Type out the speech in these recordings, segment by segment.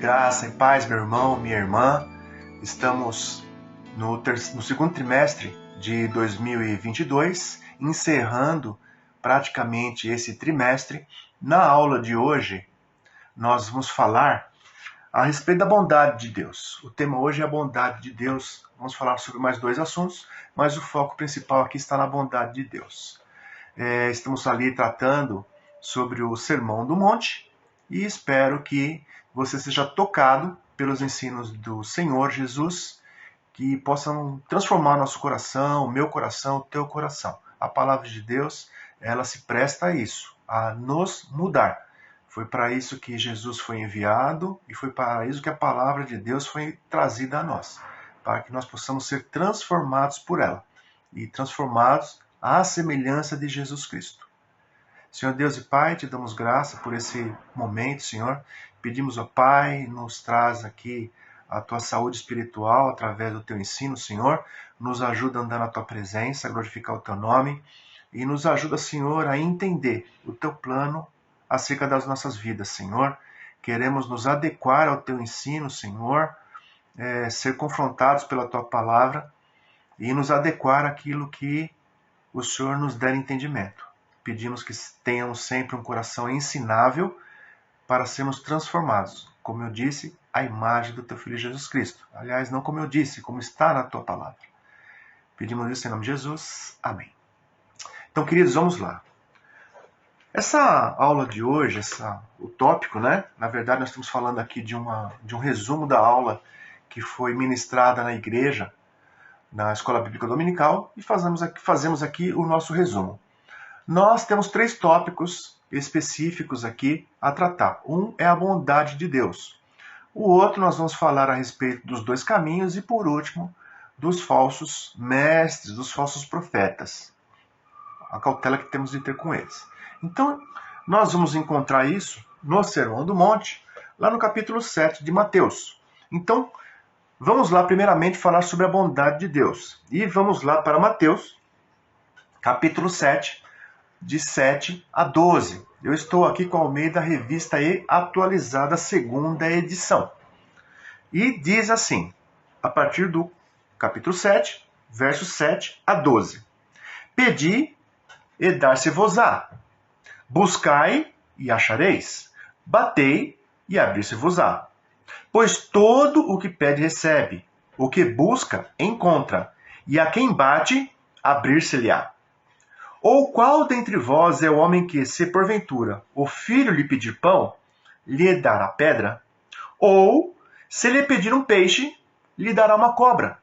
Graça e paz, meu irmão, minha irmã. Estamos no segundo trimestre de 2022, encerrando praticamente esse trimestre. Na aula de hoje, nós vamos falar a respeito da bondade de Deus. O tema hoje é a bondade de Deus. Vamos falar sobre mais dois assuntos, mas o foco principal aqui está na bondade de Deus. Estamos ali tratando sobre o Sermão do Monte e espero que você seja tocado pelos ensinos do Senhor Jesus, que possam transformar nosso coração, o meu coração, o teu coração. A palavra de Deus, ela se presta a isso, a nos mudar. Foi para isso que Jesus foi enviado e foi para isso que a palavra de Deus foi trazida a nós, para que nós possamos ser transformados por ela e transformados à semelhança de Jesus Cristo. Senhor Deus e Pai, te damos graça por esse momento, Senhor. Pedimos ao Pai, nos traz aqui a tua saúde espiritual através do teu ensino, Senhor. Nos ajuda a andar na tua presença, a glorificar o teu nome. E nos ajuda, Senhor, a entender o teu plano acerca das nossas vidas, Senhor. Queremos nos adequar ao teu ensino, Senhor, ser confrontados pela tua palavra e nos adequar àquilo que o Senhor nos der entendimento. Pedimos que tenhamos sempre um coração ensinável para sermos transformados, como eu disse, à imagem do teu Filho Jesus Cristo. Aliás, não como eu disse, como está na tua palavra. Pedimos isso em nome de Jesus. Amém. Então, queridos, vamos lá. Essa aula de hoje, o tópico, né? Na verdade, nós estamos falando aqui de um resumo da aula que foi ministrada na igreja, na Escola Bíblica Dominical, e fazemos aqui o nosso resumo. Nós temos 3 tópicos específicos aqui a tratar. Um é a bondade de Deus. O outro nós vamos falar a respeito dos 2 caminhos e, por último, dos falsos mestres, dos falsos profetas. A cautela que temos de ter com eles. Então, nós vamos encontrar isso no Sermão do Monte, lá no capítulo 7 de Mateus. Então, vamos lá primeiramente falar sobre a bondade de Deus. E vamos lá para Mateus, capítulo 7, de 7 a 12. Eu estou aqui com a Almeida Revista e Atualizada, segunda edição. E diz assim, a partir do capítulo 7, versos 7 a 12. Pedi e dar-se-vos-á. Buscai e achareis. Batei e abrir-se-vos-á. Pois todo o que pede recebe, o que busca encontra, e a quem bate, abrir-se-lhe-á. Ou qual dentre vós é o homem que, se porventura o filho lhe pedir pão, lhe dará pedra? Ou, se lhe pedir um peixe, lhe dará uma cobra?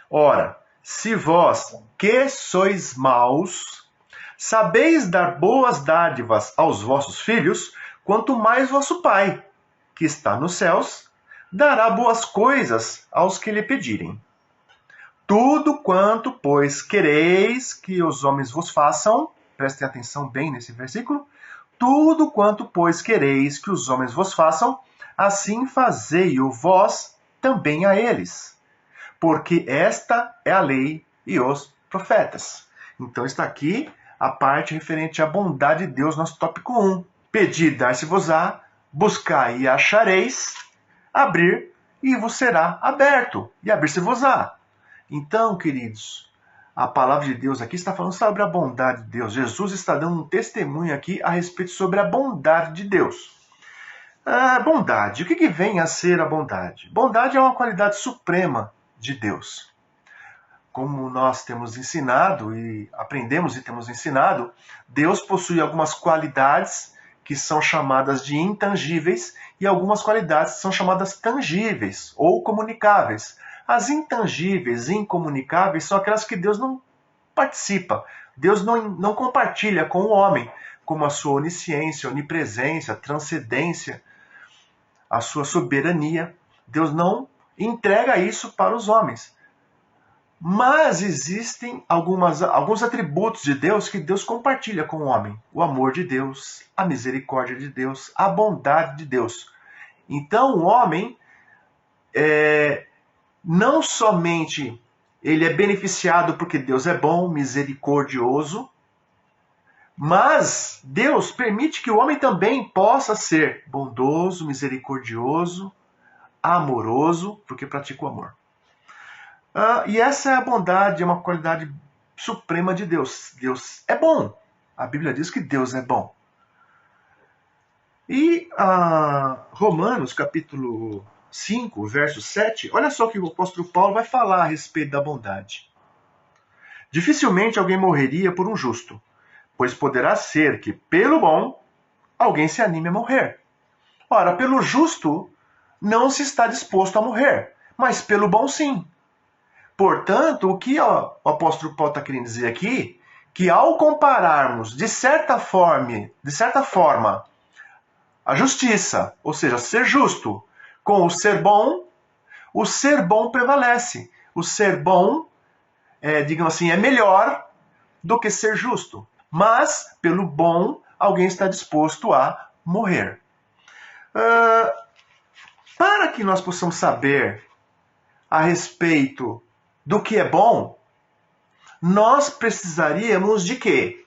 Ora, se vós, que sois maus, sabeis dar boas dádivas aos vossos filhos, quanto mais vosso Pai, que está nos céus, dará boas coisas aos que lhe pedirem. Tudo quanto, pois, quereis que os homens vos façam, prestem atenção bem nesse versículo, tudo quanto, pois, quereis que os homens vos façam, assim fazei-o vós também a eles. Porque esta é a lei e os profetas. Então está aqui a parte referente à bondade de Deus, nosso tópico 1. Pedi, dar-se-vos-á, buscai e achareis, abrir e vos será aberto, e abrir-se-vos-á. Então, queridos, a palavra de Deus aqui está falando sobre a bondade de Deus. Jesus está dando um testemunho aqui a respeito sobre a bondade de Deus. Bondade. O que vem a ser a bondade? Bondade é uma qualidade suprema de Deus. Como nós temos ensinado e aprendemos e temos ensinado, Deus possui algumas qualidades que são chamadas de intangíveis e algumas qualidades que são chamadas tangíveis ou comunicáveis. As intangíveis, incomunicáveis, são aquelas que Deus não participa. Deus não compartilha com o homem, como a sua onisciência, onipresença, transcendência, a sua soberania. Deus não entrega isso para os homens. Mas existem alguns atributos de Deus que Deus compartilha com o homem. O amor de Deus, a misericórdia de Deus, a bondade de Deus. Então o homem não somente ele é beneficiado porque Deus é bom, misericordioso, Mas Deus permite que o homem também possa ser bondoso, misericordioso, amoroso, porque pratica o amor. E essa é a bondade, é uma qualidade suprema de Deus. Deus é bom. A Bíblia diz que Deus é bom. E Romanos, capítulo 5, verso 7, olha só o que o apóstolo Paulo vai falar a respeito da bondade. Dificilmente alguém morreria por um justo, pois poderá ser que, pelo bom, alguém se anime a morrer. Ora, pelo justo, não se está disposto a morrer, mas pelo bom sim. Portanto, o que o apóstolo Paulo está querendo dizer aqui, que ao compararmos, de certa forma, a justiça, ou seja, ser justo, com o ser bom prevalece. O ser bom, digamos assim, é melhor do que ser justo. Mas, pelo bom, alguém está disposto a morrer. Para que nós possamos saber a respeito do que é bom, nós precisaríamos de quê?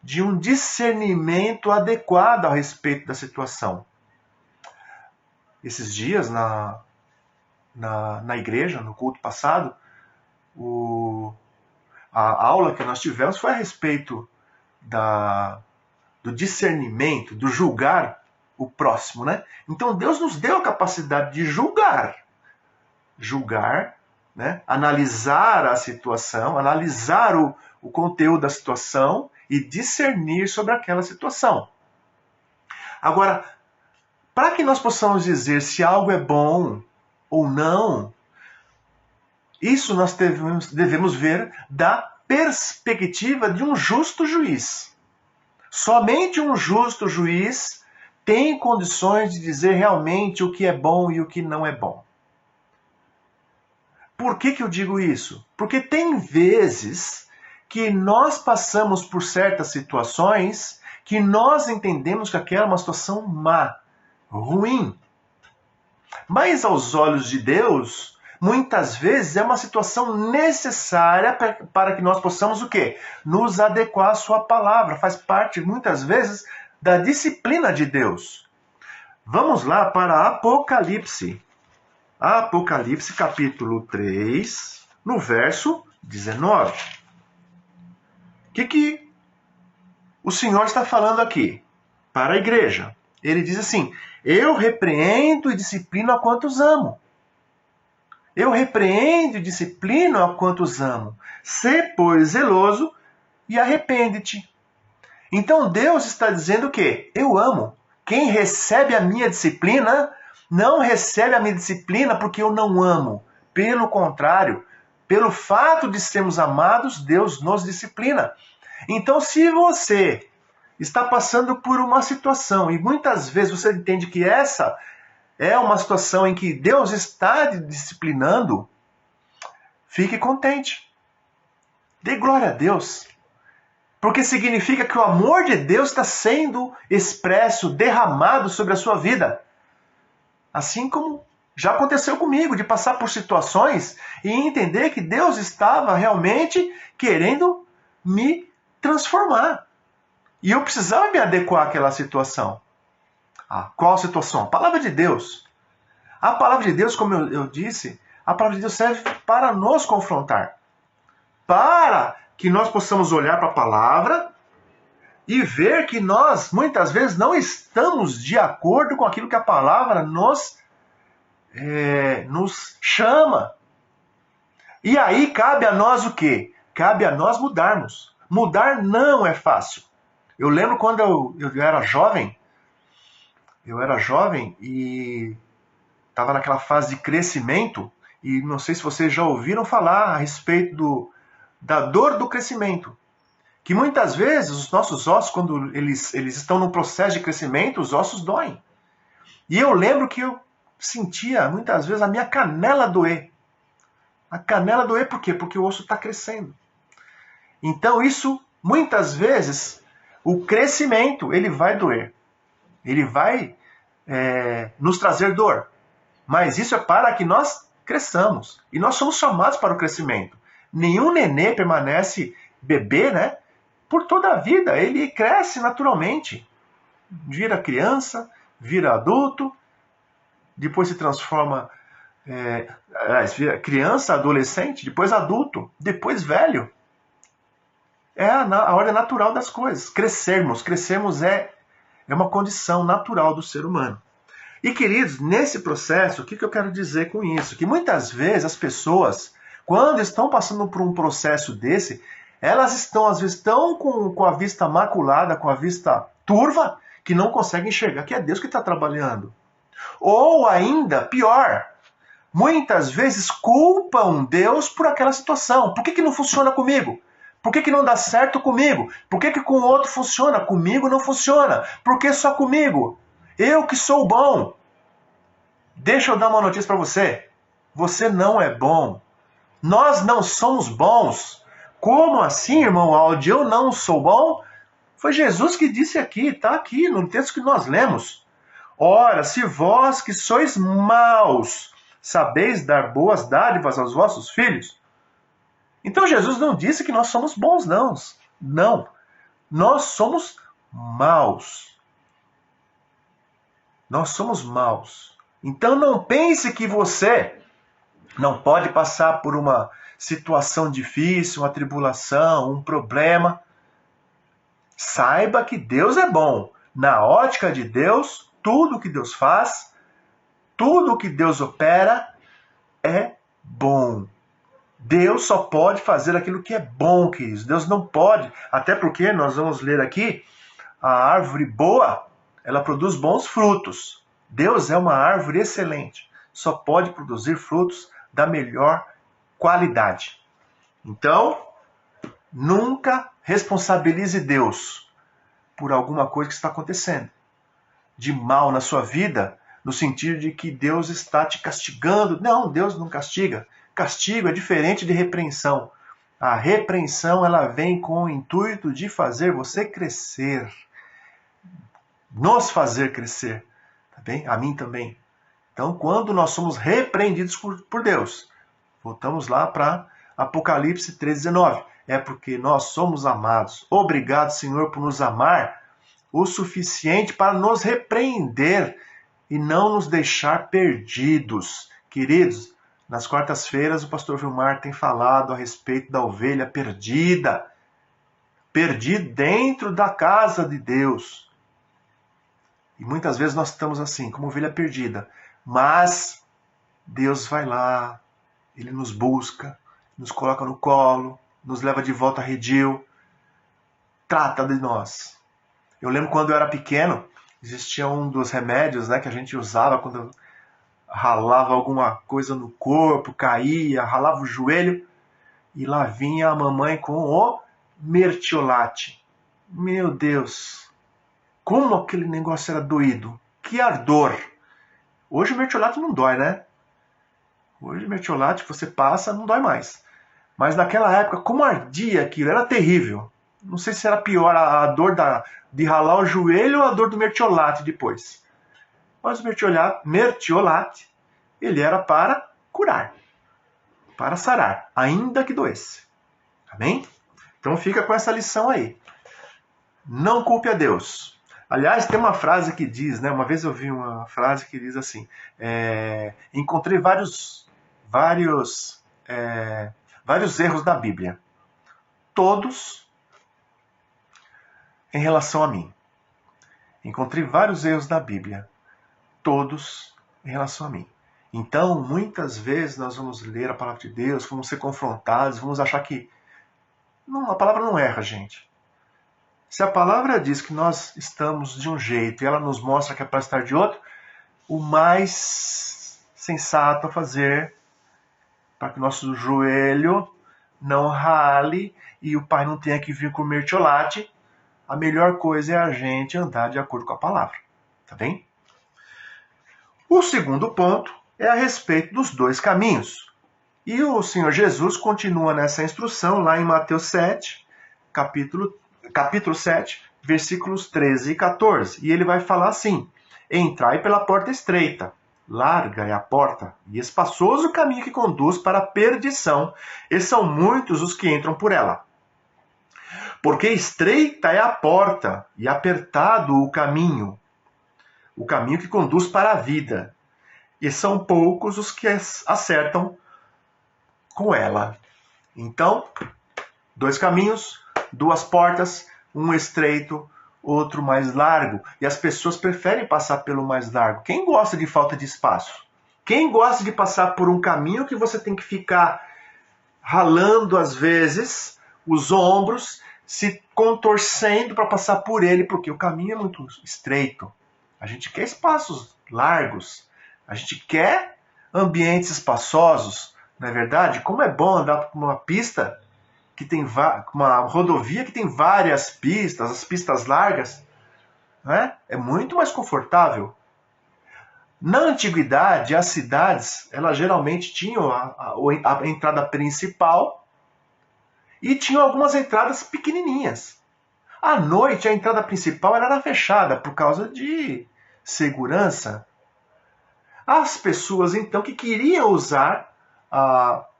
De um discernimento adequado a respeito da situação. Esses dias, na igreja, no culto passado, a aula que nós tivemos foi a respeito do discernimento, do julgar o próximo, né? Então Deus nos deu a capacidade de julgar, né? Analisar a situação, analisar o conteúdo da situação e discernir sobre aquela situação. Agora, para que nós possamos dizer se algo é bom ou não, isso nós devemos ver da perspectiva de um justo juiz. Somente um justo juiz tem condições de dizer realmente o que é bom e o que não é bom. Por que eu digo isso? Porque tem vezes que nós passamos por certas situações que nós entendemos que aquela é uma situação má, ruim. Mas aos olhos de Deus, muitas vezes é uma situação necessária para que nós possamos o quê? Nos adequar à sua palavra. Faz parte, muitas vezes, da disciplina de Deus. Vamos lá para Apocalipse. Apocalipse, capítulo 3, no verso 19. O que o Senhor está falando aqui? Para a igreja. Ele diz assim: eu repreendo e disciplino a quantos amo. Eu repreendo e disciplino a quantos amo. Sê, pois, zeloso e arrepende-te. Então Deus está dizendo o quê? Eu amo. Quem recebe a minha disciplina, não recebe a minha disciplina porque eu não amo. Pelo contrário, pelo fato de sermos amados, Deus nos disciplina. Então, se você está passando por uma situação e muitas vezes você entende que essa é uma situação em que Deus está te disciplinando, fique contente. Dê glória a Deus. Porque significa que o amor de Deus está sendo expresso, derramado sobre a sua vida. Assim como já aconteceu comigo, de passar por situações e entender que Deus estava realmente querendo me transformar. E eu precisava me adequar àquela situação. Qual situação? A palavra de Deus. A palavra de Deus, como eu disse, a palavra de Deus serve para nos confrontar. Para que nós possamos olhar para a palavra e ver que nós, muitas vezes, não estamos de acordo com aquilo que a palavra nos chama. E aí cabe a nós o quê? Cabe a nós mudarmos. Mudar não é fácil. Eu lembro quando eu era jovem, e estava naquela fase de crescimento, e não sei se vocês já ouviram falar a respeito da dor do crescimento. Que muitas vezes os nossos ossos, quando eles estão num processo de crescimento, os ossos doem. E eu lembro que eu sentia muitas vezes a minha canela doer. A canela doer por quê? Porque o osso está crescendo. Então isso, muitas vezes, o crescimento, ele vai doer. Ele vai nos trazer dor. Mas isso é para que nós cresçamos. E nós somos chamados para o crescimento. Nenhum nenê permanece bebê, né? por toda a vida, ele cresce naturalmente. Vira criança, vira adulto, depois se transforma, vira criança, adolescente, depois adulto, depois velho. É a ordem natural das coisas. Crescermos é uma condição natural do ser humano. E, queridos, nesse processo, o que eu quero dizer com isso? Que muitas vezes as pessoas, quando estão passando por um processo desse, elas estão, às vezes, tão com a vista maculada, com a vista turva, que não conseguem enxergar que é Deus que está trabalhando. Ou ainda, pior, muitas vezes culpam Deus por aquela situação. Por que não funciona comigo? Por que não dá certo comigo? Por que com o outro funciona? Comigo não funciona. Por que só comigo? Eu que sou bom. Deixa eu dar uma notícia para você. Você não é bom. Nós não somos bons. Como assim, irmão Aldi? Eu não sou bom? Foi Jesus que disse aqui, está aqui no texto que nós lemos. Ora, se vós que sois maus, sabeis dar boas dádivas aos vossos filhos. Então Jesus não disse que nós somos bons, não. Não. Nós somos maus. Nós somos maus. Então não pense que você não pode passar por uma situação difícil, uma tribulação, um problema. Saiba que Deus é bom. Na ótica de Deus, tudo que Deus faz, tudo que Deus opera é bom. Deus só pode fazer aquilo que é bom, queridos. Deus não pode, até porque nós vamos ler aqui, a árvore boa, ela produz bons frutos. Deus é uma árvore excelente. Só pode produzir frutos da melhor qualidade. Então, nunca responsabilize Deus por alguma coisa que está acontecendo de mal na sua vida, no sentido de que Deus está te castigando. Não, Deus não castiga. Castigo é diferente de repreensão. A repreensão, ela vem com o intuito de fazer você crescer. Nos fazer crescer. Tá bem? A mim também. Então, quando nós somos repreendidos por Deus, voltamos lá para Apocalipse 3,19. É porque nós somos amados. Obrigado, Senhor, por nos amar o suficiente para nos repreender e não nos deixar perdidos. Queridos, nas quartas-feiras o pastor Vilmar tem falado a respeito da ovelha perdida. Perdida dentro da casa de Deus. E muitas vezes nós estamos assim, como ovelha perdida. Mas Deus vai lá, Ele nos busca, nos coloca no colo, nos leva de volta a redil, trata de nós. Eu lembro quando eu era pequeno, existia um dos remédios, né, que a gente usava quando ralava alguma coisa no corpo, caía, ralava o joelho, e lá vinha a mamãe com o mertiolate. Meu Deus, como aquele negócio era doído, que ardor. Hoje o mertiolate não dói, né? Hoje o mertiolate que você passa não dói mais. Mas naquela época, como ardia aquilo, era terrível. Não sei se era pior a dor de ralar o joelho ou a dor do mertiolate depois. Mas o mertiolate, ele era para curar, para sarar, ainda que doesse. Amém? Então fica com essa lição aí. Não culpe a Deus. Aliás, tem uma frase que diz, né? Uma vez eu vi uma frase que diz assim, encontrei vários erros na Bíblia. Todos em relação a mim. Encontrei vários erros na Bíblia. Todos em relação a mim. Então, muitas vezes nós vamos ler a palavra de Deus, vamos ser confrontados, vamos achar que a palavra não erra, gente. Se a palavra diz que nós estamos de um jeito e ela nos mostra que é para estar de outro, o mais sensato a fazer para que o nosso joelho não rale e o pai não tenha que vir com mertiolate, a melhor coisa é a gente andar de acordo com a palavra. Tá bem? O segundo ponto é a respeito dos dois caminhos. E o Senhor Jesus continua nessa instrução lá em Mateus 7, capítulo 7, versículos 13 e 14. E ele vai falar assim: entrai pela porta estreita, larga é a porta, e espaçoso o caminho que conduz para a perdição, e são muitos os que entram por ela. Porque estreita é a porta e apertado o caminho que conduz para a vida, e são poucos os que acertam com ela. Então, 2 caminhos, 2 portas, um estreito, outro mais largo. E as pessoas preferem passar pelo mais largo. Quem gosta de falta de espaço? Quem gosta de passar por um caminho que você tem que ficar ralando às vezes os ombros, se contorcendo para passar por ele, porque o caminho é muito estreito. A gente quer espaços largos. A gente quer ambientes espaçosos. Não é verdade? Como é bom andar por uma pista que tem uma rodovia que tem várias pistas, as pistas largas, né? É muito mais confortável. Na antiguidade, as cidades, elas geralmente tinham a entrada principal e tinham algumas entradas pequenininhas. À noite, a entrada principal era fechada por causa de segurança. As pessoas, então, que queriam usar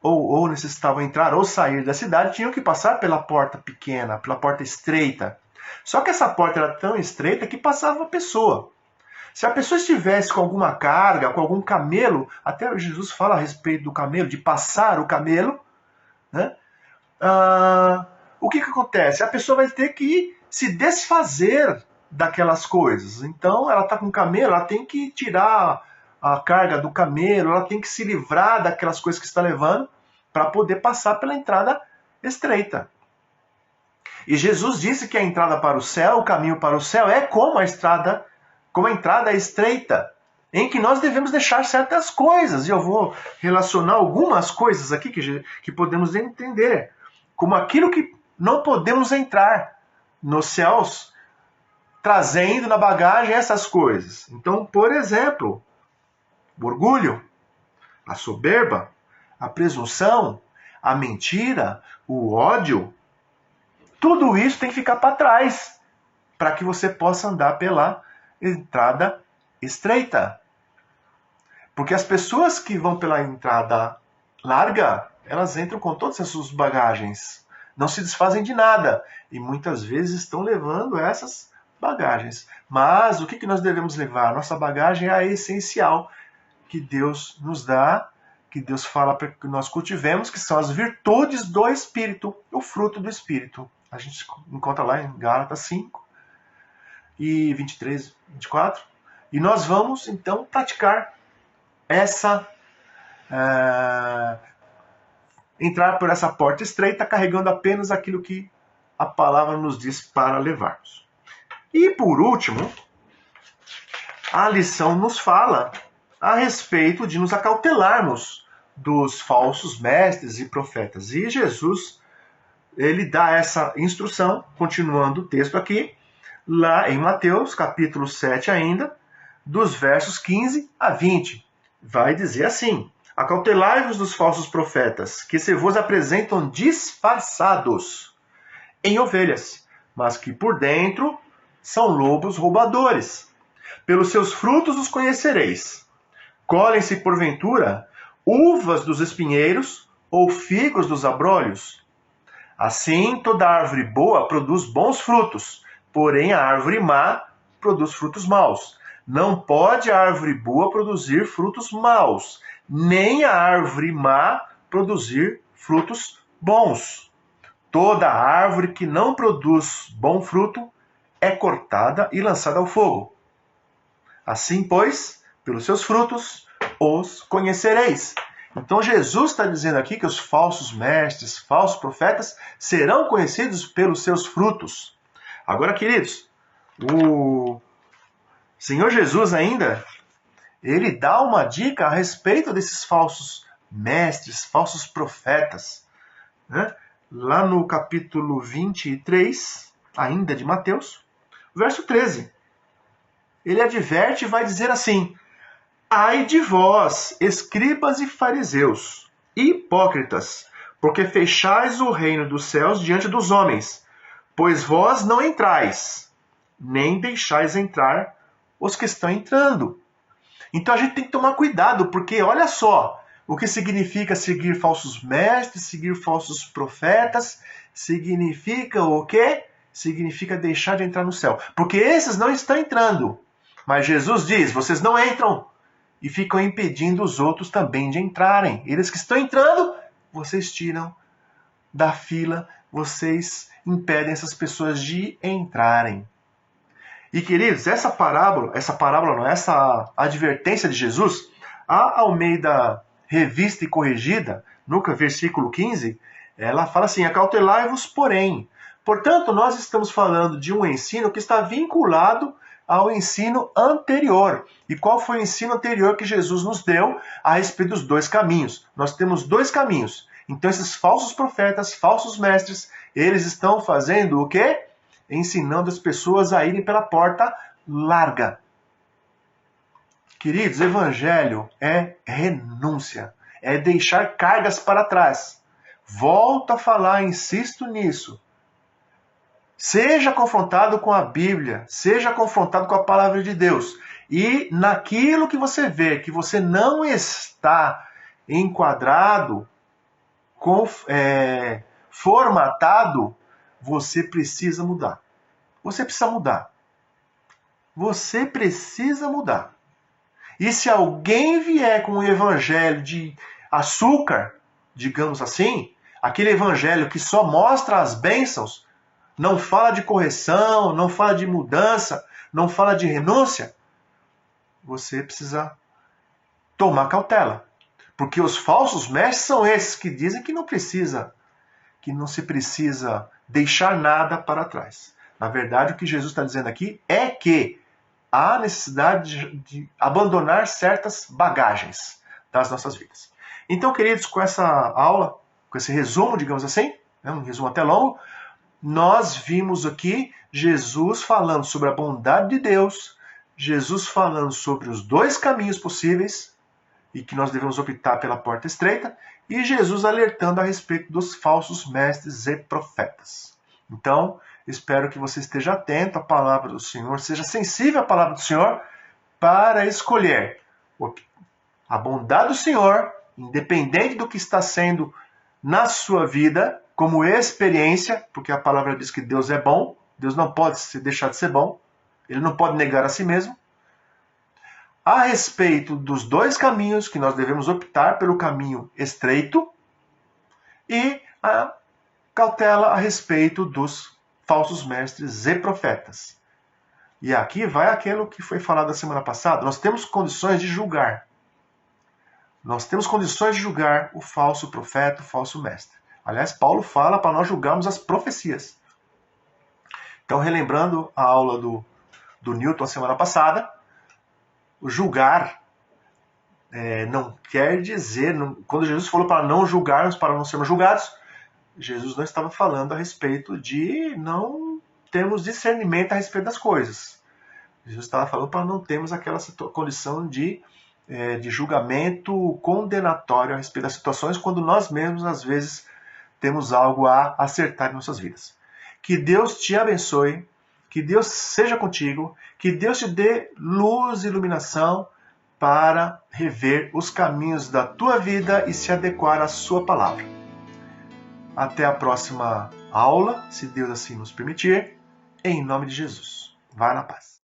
ou necessitavam entrar ou sair da cidade, tinham que passar pela porta pequena, pela porta estreita. Só que essa porta era tão estreita que passava a pessoa. Se a pessoa estivesse com alguma carga, com algum camelo, até Jesus fala a respeito do camelo, de passar o camelo, né? O que acontece? A pessoa vai ter que se desfazer daquelas coisas. Então, ela está com o camelo, ela tem que tirar a carga do camelo, ela tem que se livrar daquelas coisas que está levando para poder passar pela entrada estreita. E Jesus disse que a entrada para o céu, o caminho para o céu, é como a entrada estreita, em que nós devemos deixar certas coisas. E eu vou relacionar algumas coisas aqui que podemos entender, como aquilo que não podemos entrar nos céus, trazendo na bagagem essas coisas. Então, por exemplo, o orgulho, a soberba, a presunção, a mentira, o ódio, tudo isso tem que ficar para trás, para que você possa andar pela entrada estreita. Porque as pessoas que vão pela entrada larga, elas entram com todas as suas bagagens, não se desfazem de nada, e muitas vezes estão levando essas bagagens. Mas o que nós devemos levar? Nossa bagagem é a essencial, que Deus nos dá, que Deus fala para que nós cultivemos, que são as virtudes do Espírito, o fruto do Espírito. A gente encontra lá em Gálatas 5 e 23, 24. E nós vamos, então, praticar entrar por essa porta estreita, carregando apenas aquilo que a palavra nos diz para levarmos. E, por último, a lição nos fala a respeito de nos acautelarmos dos falsos mestres e profetas. E Jesus, ele dá essa instrução, continuando o texto aqui, lá em Mateus, capítulo 7 ainda, dos versos 15 a 20. Vai dizer assim: acautelai-vos dos falsos profetas, que se vos apresentam disfarçados em ovelhas, mas que por dentro são lobos roubadores. Pelos seus frutos os conhecereis. Colhem-se, porventura, uvas dos espinheiros ou figos dos abrolhos? Assim, toda árvore boa produz bons frutos, porém a árvore má produz frutos maus. Não pode a árvore boa produzir frutos maus, nem a árvore má produzir frutos bons. Toda árvore que não produz bom fruto é cortada e lançada ao fogo. Assim, pois, pelos seus frutos os conhecereis. Então Jesus está dizendo aqui que os falsos mestres, falsos profetas, serão conhecidos pelos seus frutos. Agora, queridos, o Senhor Jesus ainda, ele dá uma dica a respeito desses falsos mestres, falsos profetas, né? Lá no capítulo 23, ainda de Mateus, verso 13. Ele adverte e vai dizer assim: ai de vós, escribas e fariseus, hipócritas, porque fechais o reino dos céus diante dos homens, pois vós não entrais, nem deixais entrar os que estão entrando. Então a gente tem que tomar cuidado, porque olha só o que significa seguir falsos mestres, seguir falsos profetas, significa o quê? Significa deixar de entrar no céu. Porque esses não estão entrando. Mas Jesus diz, vocês não entram. E ficam impedindo os outros também de entrarem. Eles que estão entrando, vocês tiram da fila, vocês impedem essas pessoas de entrarem. E queridos, essa advertência de Jesus, a Almeida Revista e Corrigida, no versículo 15, ela fala assim, acautelai-vos, porém. Portanto, nós estamos falando de um ensino que está vinculado ao ensino anterior. E qual foi o ensino anterior que Jesus nos deu a respeito dos dois caminhos? Nós temos dois caminhos. Então, esses falsos profetas, falsos mestres, eles estão fazendo o quê? Ensinando as pessoas a irem pela porta larga. Queridos, evangelho é renúncia, é deixar cargas para trás. Volto a falar, insisto nisso. Seja confrontado com a Bíblia, seja confrontado com a palavra de Deus. E naquilo que você vê que você não está enquadrado, formatado, você precisa mudar. Você precisa mudar. Você precisa mudar. E se alguém vier com um evangelho de açúcar, digamos assim, aquele evangelho que só mostra as bênçãos, não fala de correção, não fala de mudança, não fala de renúncia, você precisa tomar cautela. Porque os falsos mestres são esses que dizem que não se precisa deixar nada para trás. Na verdade, o que Jesus está dizendo aqui é que há necessidade de abandonar certas bagagens das nossas vidas. Então, queridos, com essa aula, com esse resumo, digamos assim, um resumo até longo, nós vimos aqui Jesus falando sobre a bondade de Deus, Jesus falando sobre os dois caminhos possíveis e que nós devemos optar pela porta estreita, e Jesus alertando a respeito dos falsos mestres e profetas. Então, espero que você esteja atento à palavra do Senhor, seja sensível à palavra do Senhor para escolher a bondade do Senhor, independente do que está sendo na sua vida, como experiência, porque a palavra diz que Deus é bom, Deus não pode deixar de ser bom, Ele não pode negar a si mesmo. A respeito dos dois caminhos, que nós devemos optar pelo caminho estreito, e a cautela a respeito dos falsos mestres e profetas. E aqui vai aquilo que foi falado na semana passada. Nós temos condições de julgar. Nós temos condições de julgar o falso profeta, o falso mestre. Aliás, Paulo fala para nós julgarmos as profecias. Então, relembrando a aula do Newton a semana passada, o julgar não quer dizer... Quando Jesus falou para não julgarmos, para não sermos julgados, Jesus não estava falando a respeito de não termos discernimento a respeito das coisas. Jesus estava falando para não termos aquela condição de julgamento condenatório a respeito das situações, quando nós mesmos, às vezes, temos algo a acertar em nossas vidas. Que Deus te abençoe, que Deus seja contigo, que Deus te dê luz e iluminação para rever os caminhos da tua vida e se adequar à sua palavra. Até a próxima aula, se Deus assim nos permitir, em nome de Jesus. Vá na paz.